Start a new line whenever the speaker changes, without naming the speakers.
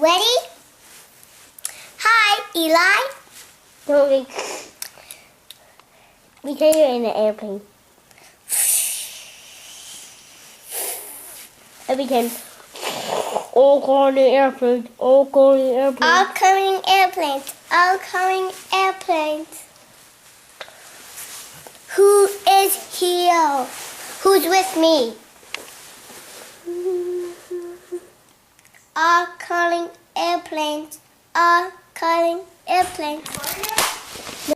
Ready? Hi, Eli.
Don't pretend you're in an airplane. Every time. All calling airplanes. All calling airplanes.
All coming airplanes. All coming airplanes. Who is here? Who's with me? All calling airplanes. All calling airplanes.